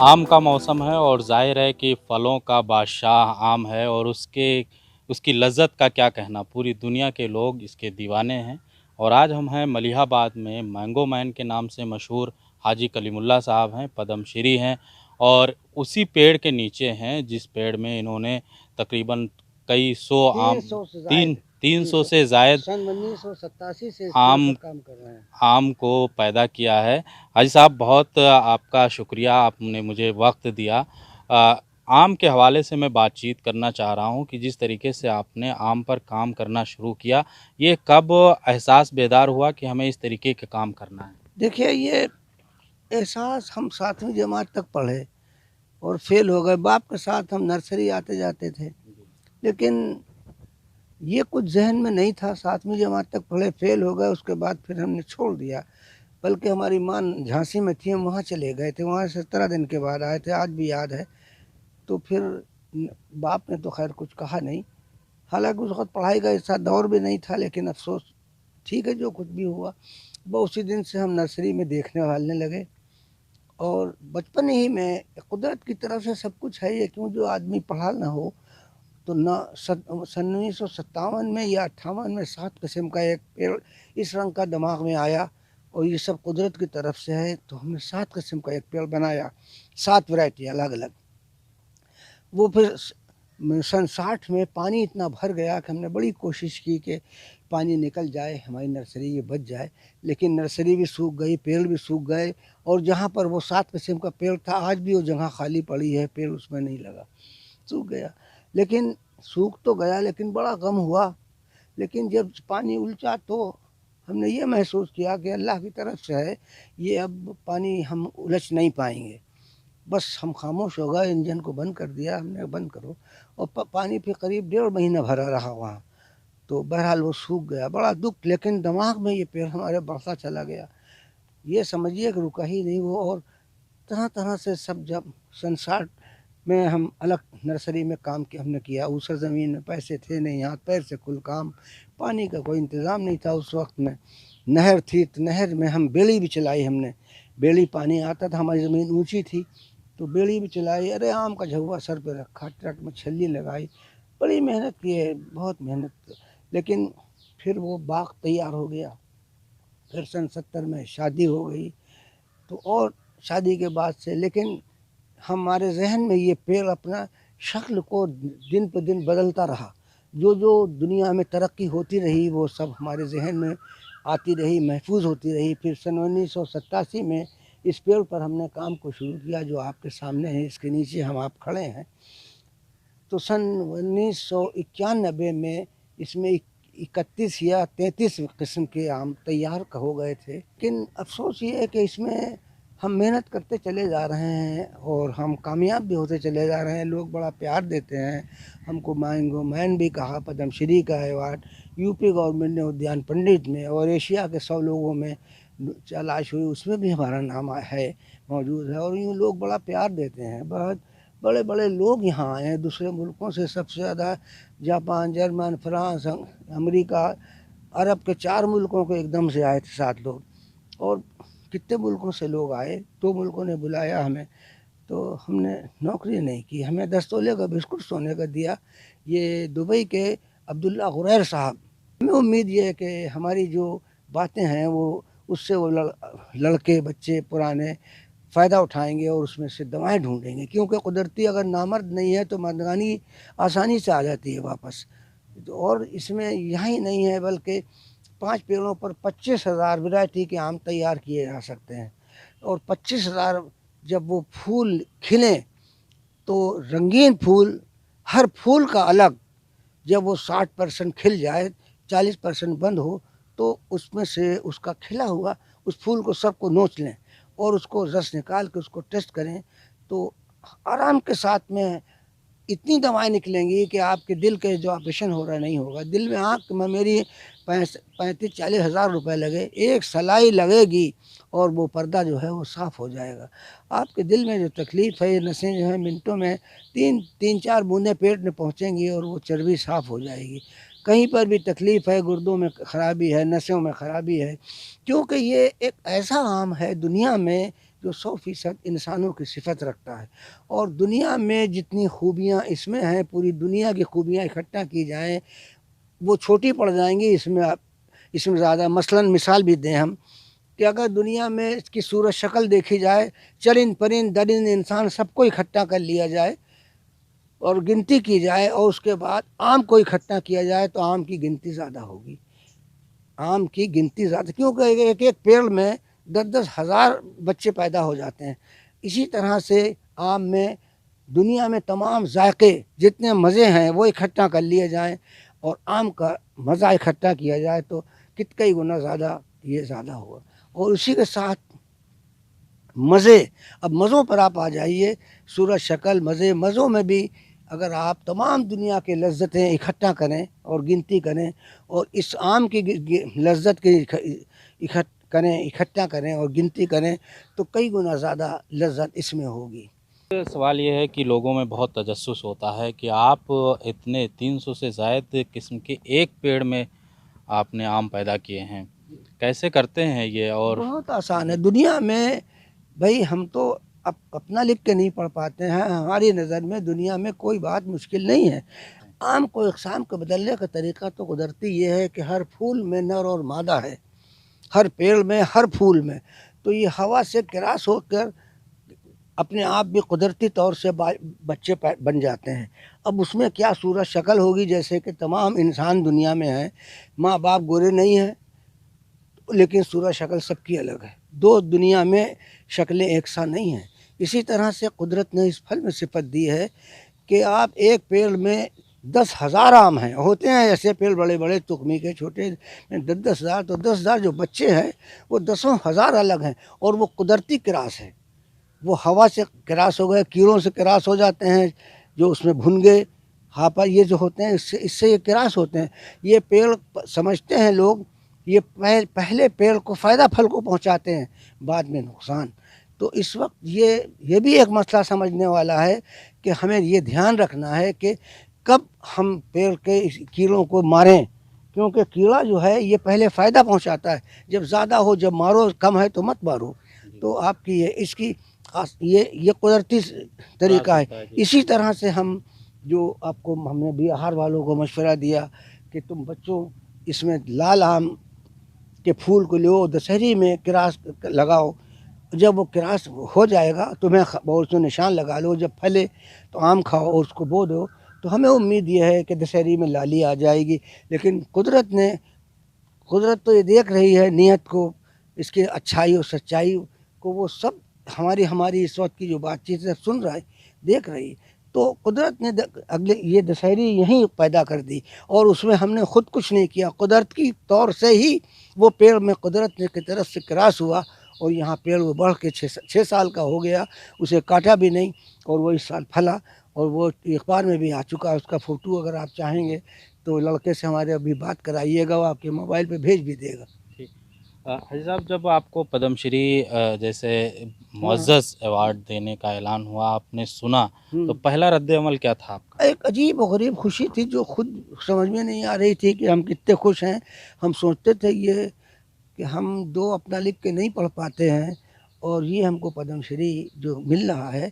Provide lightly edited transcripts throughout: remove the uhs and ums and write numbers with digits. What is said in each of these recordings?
आम का मौसम है और ज़ाहिर है कि फलों का बादशाह आम है और उसकी लज़्ज़त का क्या कहना, पूरी दुनिया के लोग इसके दीवाने हैं। और आज हम हैं मलिहाबाद में, मैंगो मैन के नाम से मशहूर हाजी कलीमुल्लाह साहब हैं, पद्मश्री हैं और उसी पेड़ के नीचे हैं जिस पेड़ में इन्होंने तकरीबन कई सौ आम 300 से तीन ज़ायद तीन जी सौ से ज़ायद सन 1987 से इस पेड़ आम पर काम कर रहे हैं। आम को पैदा किया है। हाजी साहब बहुत आपका शुक्रिया, आपने मुझे वक़्त दिया। आम के हवाले से मैं बातचीत करना चाह रहा हूँ कि जिस तरीके से आपने आम पर काम करना शुरू किया, ये कब एहसास बेदार हुआ कि हमें इस तरीके का काम करना है? देखिए, ये एहसास हम 7वीं जमात तक पढ़े और फेल हो गए। बाप के साथ हम नर्सरी आते जाते थे, लेकिन ये कुछ जहन में नहीं था। 7वीं जमात तक पढ़े, फेल हो गए, उसके बाद फिर हमने छोड़ दिया। बल्कि हमारी माँ झांसी में थी, हम वहाँ चले गए थे, वहाँ से 17 दिन के बाद आए थे, आज भी याद है। तो फिर बाप ने तो खैर कुछ कहा नहीं, हालांकि उस वक्त पढ़ाई का ऐसा दौर भी नहीं था, लेकिन अफसोस ठीक है, जो कुछ भी हुआ। वो उसी दिन से हम नर्सरी में देखने वालने लगे और बचपन ही में कुदरत की तरफ से सब कुछ है। ये क्यों जो आदमी पढ़ा ना हो तो ना सन 1957 में या 58 में 7 किस्म का एक पेड़ इस रंग का दिमाग में आया और ये सब कुदरत की तरफ से है। तो हमने 7 किस्म का एक पेड़ बनाया, 7 वैरायटी अलग अलग। वो फिर सन 60 में पानी इतना भर गया कि हमने बड़ी कोशिश की कि पानी निकल जाए, हमारी नर्सरी ये बच जाए, लेकिन नर्सरी भी सूख गई, पेड़ भी सूख गए। और जहाँ पर वो 7 किस्म का पेड़ था, आज भी वो जगह खाली पड़ी है, पेड़ उसमें नहीं लगा, सूख गया। लेकिन सूख तो गया, लेकिन बड़ा गम हुआ। लेकिन जब पानी उलझा तो हमने ये महसूस किया कि अल्लाह की तरफ से है, ये अब पानी हम उलझ नहीं पाएंगे। बस हम खामोश हो गए, इंजन को बंद कर दिया हमने, बंद करो। और पानी फिर करीब 1.5 महीना भरा रहा वहाँ। तो बहरहाल वो सूख गया, बड़ा दुख। लेकिन दिमाग में ये पेड़ हमारे बढ़ता चला गया, ये समझिए कि रुका ही नहीं वो। और तरह तरह से सब, जब सन 60 में हम अलग नर्सरी में काम किया, हमने किया। ऊसर ज़मीन में पैसे थे नहीं, हाथ पैर से कुल काम, पानी का कोई इंतज़ाम नहीं था उस वक्त में। नहर थी तो नहर में हम बेड़ी भी चलाई हमने, बेड़ी पानी आता था, हमारी ज़मीन ऊंची थी तो बेड़ी भी चलाई। अरे आम का झउवा सर पे रखा, ट्रक में छल्ली लगाई, बड़ी मेहनत की है, बहुत मेहनत। लेकिन फिर वो बाग तैयार हो गया। फिर सन 70 में शादी हो गई। तो और शादी के बाद से लेकिन हमारे जहन में ये पेड़ अपना शक्ल को दिन पर दिन बदलता रहा। जो जो दुनिया में तरक्की होती रही वो सब हमारे जहन में आती रही, महफूज होती रही। फिर सन 1987 में इस पेड़ पर हमने काम को शुरू किया, जो आपके सामने है, इसके नीचे हम आप खड़े हैं। तो सन 1991 में इसमें 31 या 33 किस्म के आम तैयार हो गए थे। लेकिन अफसोस ये है कि इसमें हम मेहनत करते चले जा रहे हैं और हम कामयाब भी होते चले जा रहे हैं। लोग बड़ा प्यार देते हैं हमको। मैंगो मैन भी कहा, पद्मश्री का अवार्ड यूपी गवर्नमेंट ने उद्यान पंडित में, और एशिया के 100 लोगों में तलाश हुई, उसमें भी हमारा नाम है, मौजूद है। और यूँ लोग बड़ा प्यार देते हैं। बहुत बड़े बड़े लोग यहाँ आए हैं दूसरे मुल्कों से, सबसे ज़्यादा जापान, जर्मन, फ्रांस, अमेरिका, अरब के 4 मुल्कों के एकदम से आए थे 7 लोग। और कितने मुल्कों से लोग आए, 2 मुल्कों ने बुलाया हमें। तो हमने नौकरी नहीं की, हमें 10 तोले का बिस्कुट सोने का दिया, ये दुबई के अब्दुल्ला गुरैर साहब। हमें उम्मीद ये है कि हमारी जो बातें हैं वो उससे वो लड़के बच्चे पुराने फ़ायदा उठाएंगे और उसमें से दवाएं ढूंढेंगे। क्योंकि कुदरती अगर नामर्द नहीं है तो मर्दानी आसानी से आ जाती है वापस। तो और इसमें यही नहीं है, बल्कि 5 पेड़ों पर 25,000 वैरायटी के आम तैयार किए जा सकते हैं। और 25,000 जब वो फूल खिलें तो रंगीन फूल, हर फूल का अलग, जब वो 60% खिल जाए, 40% बंद हो, तो उसमें से उसका खिला हुआ उस फूल को सबको नोच लें और उसको रस निकाल के उसको टेस्ट करें, तो आराम के साथ में इतनी दवाएं निकलेंगी कि आपके दिल के जो ऑपरेशन हो रहा है नहीं होगा। दिल में आँख में मेरी 35-40 हज़ार रुपये लगे, एक सलाई लगेगी और वो पर्दा जो है वो साफ़ हो जाएगा। आपके दिल में जो तकलीफ़ है, ये नसें जो हैं मिनटों में 3-4 बूंदें पेट में पहुँचेंगी और वो चर्बी साफ़ हो जाएगी। कहीं पर भी तकलीफ़ है, गुर्दों में खराबी है, नसों में खराबी है, क्योंकि ये एक ऐसा आम है दुनिया में جو 100% انسانوں کی صفت رکھتا ہے. اور دنیا میں جتنی خوبیاں اس میں ہیں، پوری دنیا کی خوبیاں اکٹھا کی جائیں وہ چھوٹی پڑ جائیں گی. اس میں زیادہ مثال بھی دیں ہم کہ اگر دنیا میں اس کی صورت شکل دیکھی جائے، چرند پرند درند انسان سب کو اکٹھا کر لیا جائے اور گنتی کی جائے، اور اس کے بعد آم کو اکٹھا کیا جائے تو آم کی گنتی زیادہ ہوگی. آم کی گنتی زیادہ، کیونکہ ایک پیڑ میں 10 ہزار بچے پیدا ہو جاتے ہیں. اسی طرح سے آم میں دنیا میں تمام ذائقے جتنے مزے ہیں وہ اکٹھا کر لیے جائیں اور آم کا مزہ اکٹھا کیا جائے تو کئی گنا زیادہ یہ زیادہ ہوگا. اور اسی کے ساتھ مزے، اب مزوں پر آپ آ جائیے. صورت شکل مزوں میں بھی اگر آپ تمام دنیا کے لذتیں اکٹھا کریں اور گنتی کریں اور اس آم کی لذت کی اکٹھا کریں اور گنتی کریں تو کئی گنا زیادہ لذت اس میں ہوگی. سوال یہ ہے کہ لوگوں میں بہت تجسس ہوتا ہے کہ آپ اتنے 300 سے زائد قسم کے ایک پیڑ میں آپ نے آم پیدا کیے ہیں، کیسے کرتے ہیں یہ؟ اور بہت آسان ہے. دنیا میں بھائی ہم تو اپنا لکھ کے نہیں پڑھ پاتے ہیں، ہماری نظر میں دنیا میں کوئی بات مشکل نہیں ہے. آم کو اقسام کو بدلنے کا طریقہ تو قدرتی یہ ہے کہ ہر پھول میں نر اور مادہ ہے، ہر پیڑ میں ہر پھول میں. تو یہ ہوا سے کراس ہو کر اپنے آپ بھی قدرتی طور سے بچے بن جاتے ہیں. اب اس میں کیا صورت شکل ہوگی، جیسے کہ تمام انسان دنیا میں ہیں، ماں باپ گورے نہیں ہیں لیکن صورت شکل سب کی الگ ہے. دو دنیا میں شکلیں ایک سا نہیں ہیں. اسی طرح سے قدرت نے اس پھل میں صفت دی ہے کہ آپ ایک پیڑ میں 10,000 آم ہیں، ہوتے ہیں ایسے پیڑ بڑے بڑے تخمی کے، چھوٹے 10,000. تو 10,000 جو بچے ہیں وہ 10,000 الگ ہیں اور وہ قدرتی کراس ہے. وہ ہوا سے کراس ہو گئے، کیڑوں سے کراس ہو جاتے ہیں جو اس میں بھنگے ہاپا یہ جو ہوتے ہیں اس سے یہ کراس ہوتے ہیں. یہ پیڑ سمجھتے ہیں لوگ یہ پہلے پیڑ کو فائدہ پھل کو پہنچاتے ہیں، بعد میں نقصان. تو اس وقت یہ بھی ایک مسئلہ سمجھنے والا ہے کہ ہمیں یہ دھیان رکھنا ہے کہ کب ہم پیڑ کے کیڑوں کو ماریں، کیونکہ کیڑا جو ہے یہ پہلے فائدہ پہنچاتا ہے. جب زیادہ ہو جب مارو، کم ہے تو مت مارو. تو آپ کی اس کی یہ قدرتی طریقہ ہے. اسی طرح سے ہم جو آپ کو ہم نے بہار والوں کو مشورہ دیا کہ تم بچوں اس میں لال آم کے پھول کو لو، دشہری میں کراس لگاؤ. جب وہ کراس ہو جائے گا تمہیں اس میں نشان لگا لو، جب پھلے تو آم کھاؤ اور اس کو بو دو. تو ہمیں امید یہ ہے کہ دشہری میں لالی آ جائے گی. لیکن قدرت تو یہ دیکھ رہی ہے نیت کو، اس کی اچھائی اور سچائی کو، وہ سب ہماری اس وقت کی جو بات چیت ہے سن رہا ہے، دیکھ رہی ہے. تو قدرت نے اگلے یہ دشہری یہیں پیدا کر دی اور اس میں ہم نے خود کچھ نہیں کیا. قدرت کی طور سے ہی وہ پیڑ میں قدرت کی طرف سے کراس ہوا اور یہاں پیڑ وہ بڑھ کے 6 سال کا ہو گیا. اسے کاٹا بھی نہیں اور وہ اس سال پھلا اور وہ اخبار میں بھی آ چکا. اس کا فوٹو اگر آپ چاہیں گے تو لڑکے سے ہمارے ابھی بات کرائیے گا، وہ آپ کے موبائل پہ بھیج بھی دے گا. حاجی صاحب، جب آپ کو پدم شری جیسے معزز ایوارڈ دینے کا اعلان ہوا، آپ نے سنا تو پہلا رد عمل کیا تھا آپ کا؟ ایک عجیب و غریب خوشی تھی جو خود سمجھ میں نہیں آ رہی تھی کہ ہم کتنے خوش ہیں. ہم سوچتے تھے یہ کہ ہم دو اپنا لکھ کے نہیں پڑھ پاتے ہیں اور یہ ہم کو پدم شری جو مل رہا ہے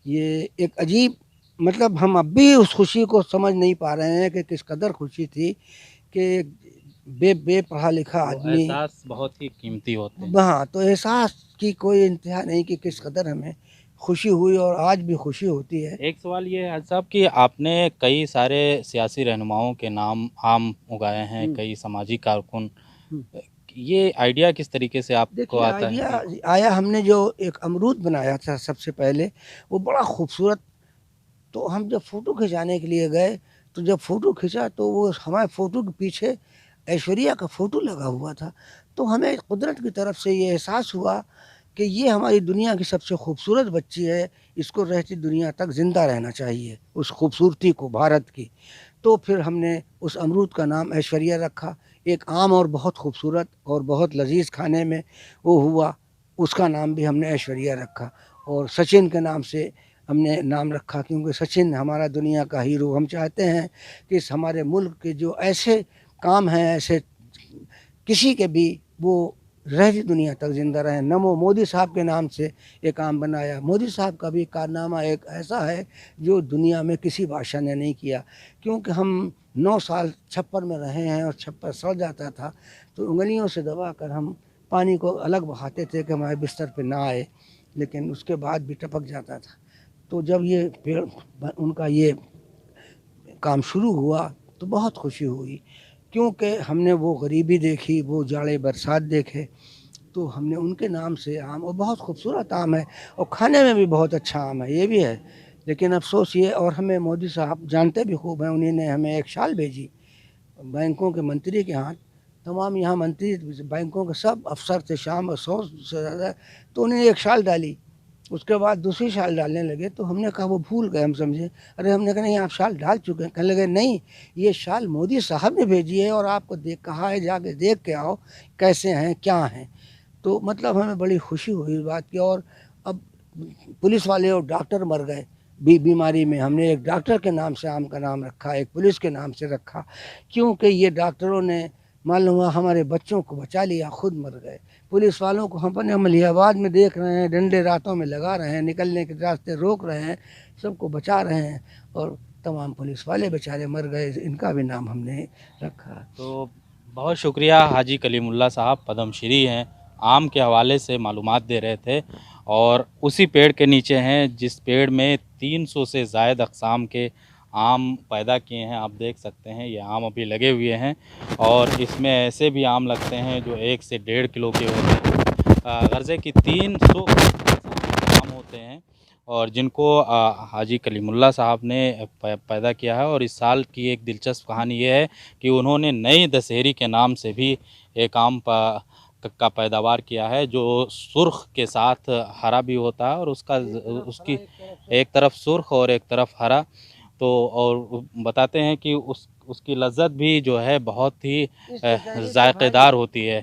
یہ ایک عجیب، مطلب ہم اب بھی اس خوشی کو سمجھ نہیں پا رہے ہیں کہ کس قدر خوشی تھی کہ بے پڑھا لکھا آدمی. احساس بہت ہی قیمتی ہوتے ہیں. ہاں، تو احساس کی کوئی انتہا نہیں کہ کس قدر ہمیں خوشی ہوئی اور آج بھی خوشی ہوتی ہے. ایک سوال یہ ہے حاجی صاحب کہ آپ نے کئی سارے سیاسی رہنماؤں کے نام عام اگائے ہیں، کئی سماجی کارکن، یہ آئیڈیا کس طریقے سے آپ کو آتا ہے؟ آئیڈیا آیا، ہم نے جو ایک امرود بنایا تھا سب سے پہلے، وہ بڑا خوبصورت. تو ہم جب فوٹو کھنچانے کے لیے گئے تو جب فوٹو کھنچا تو وہ ہمارے فوٹو کے پیچھے ایشوریا کا فوٹو لگا ہوا تھا. تو ہمیں قدرت کی طرف سے یہ احساس ہوا کہ یہ ہماری دنیا کی سب سے خوبصورت بچی ہے، اس کو رہتی دنیا تک زندہ رہنا چاہیے اس خوبصورتی کو بھارت کی. تو پھر ہم نے اس امرود کا نام ایشوریا رکھا. ایک عام اور بہت خوبصورت اور بہت لذیذ کھانے میں وہ ہوا، اس کا نام بھی ہم نے ایشوریا رکھا. اور سچن کے نام سے ہم نے نام رکھا کیونکہ سچن ہمارا دنیا کا ہیرو. ہم چاہتے ہیں کہ اس ہمارے ملک کے جو ایسے کام ہیں، ایسے کسی کے بھی وہ रह दुनिया तक जिंदा रहे। नमो मोदी साहब के नाम से एक आम बनाया। मोदी साहब का भी कारनामा एक ऐसा है जो दुनिया में किसी बादशाह ने नहीं किया, क्योंकि हम 9 साल छप्पर में रहे हैं और छप्पर सड़ जाता था तो उंगलियों से दबा कर हम पानी को अलग बहाते थे कि हमारे बिस्तर पे ना आए, लेकिन उसके बाद भी टपक जाता था। तो जब ये पेड़ उनका ये काम शुरू हुआ तो बहुत खुशी हुई, क्योंकि हमने वो गरीबी देखी, वो जाड़े बरसात देखे, तो हमने उनके नाम से आम, और बहुत खूबसूरत आम है और खाने में भी बहुत अच्छा आम है, ये भी है। लेकिन अफसोस ये, और हमें मोदी साहब जानते भी खूब हैं, उन्होंने हमें एक शाल भेजी बैंकों के मंत्री के हाथ। तमाम यहाँ मंत्री बैंकों के सब अफसर थे, शाम और 100 से ज़्यादा, तो उन्होंने एक शाल डाली। उसके बाद दूसरी शाल डालने लगे तो हमने कहा वो भूल गए, हम समझे। अरे हमने कहा नहीं आप शाल डाल चुके हैं। कहने लगे नहीं, ये शाल मोदी साहब ने भेजी है और आपको देख कहा है जाके देख के आओ कैसे हैं क्या हैं। तो मतलब हमें बड़ी खुशी हुई इस बात की। और अब पुलिस वाले और डॉक्टर मर गए बीमारी में, हमने एक डॉक्टर के नाम से आम का नाम रखा, एक पुलिस के नाम से रखा, क्योंकि ये डॉक्टरों ने मालूम हुआ हमारे बच्चों को बचा लिया, खुद मर गए। पुलिस वालों को हम अपने मलिहाबाद में देख रहे हैं, डंडे रातों में लगा रहे हैं, निकलने के रास्ते रोक रहे हैं, सबको बचा रहे हैं, और तमाम पुलिस वाले बेचारे मर गए, इनका भी नाम हमने रखा। तो बहुत शुक्रिया हाजी कलीमुल्लाह साहब, पद्मश्री हैं, आम के हवाले से मालूमात दे रहे थे। और उसी पेड़ के नीचे हैं जिस पेड़ में 300 से ज़ायद अक़साम के आम पैदा किए हैं। आप देख सकते हैं ये आम अभी लगे हुए हैं, और इसमें ऐसे भी आम लगते हैं जो 1 से 1.5 किलो के होते हैं। गर्ज़े की 300 आम होते हैं, और जिनको हाजी कलीमुल्लाह साहब ने पैदा किया है। और इस साल की एक दिलचस्प कहानी ये है कि उन्होंने नई दशहरी के नाम से भी एक आम का पैदावार किया है, जो सुर्ख के साथ हरा भी होता है, और उसकी एक तरफ सुर्ख और एक तरफ हरा। तो और बताते हैं कि उसकी लज़्ज़त भी जो है बहुत ही जायकेदार होती है।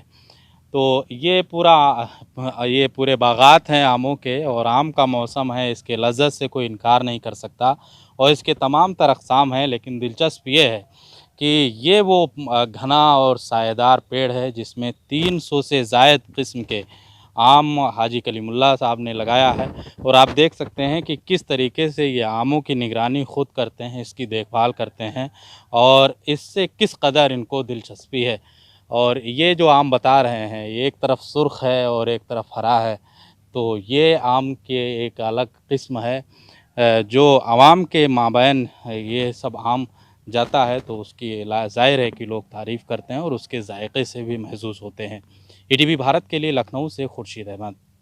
तो ये पूरे बागात हैं आमों के, और आम का मौसम है, इसके लज़्ज़त से कोई इनकार नहीं कर सकता। और इसके तमाम तर अक़साम हैं, लेकिन दिलचस्प ये है कि ये वो घना और सायेदार पेड़ है जिसमें 300 से ज़ायद किस्म के आम हाजी कलीमुल्लाह साहब ने लगाया है। और आप देख सकते हैं कि किस तरीके से ये आमों की निगरानी ख़ुद करते हैं, इसकी देखभाल करते हैं, और इससे किस कदर इनको दिलचस्पी है। और ये जो आम बता रहे हैं, ये एक तरफ सुर्ख है और एक तरफ हरा है, तो ये आम के एक अलग किस्म है जो आवाम के माबैन ये सब आम जाता है तो उसकी ज़ाहिर है कि लोग तारीफ़ करते हैं और उसके जायके से भी महसूस होते हैं। ईटीवी भारत के लिए लखनऊ से खुर्शीद अहमद।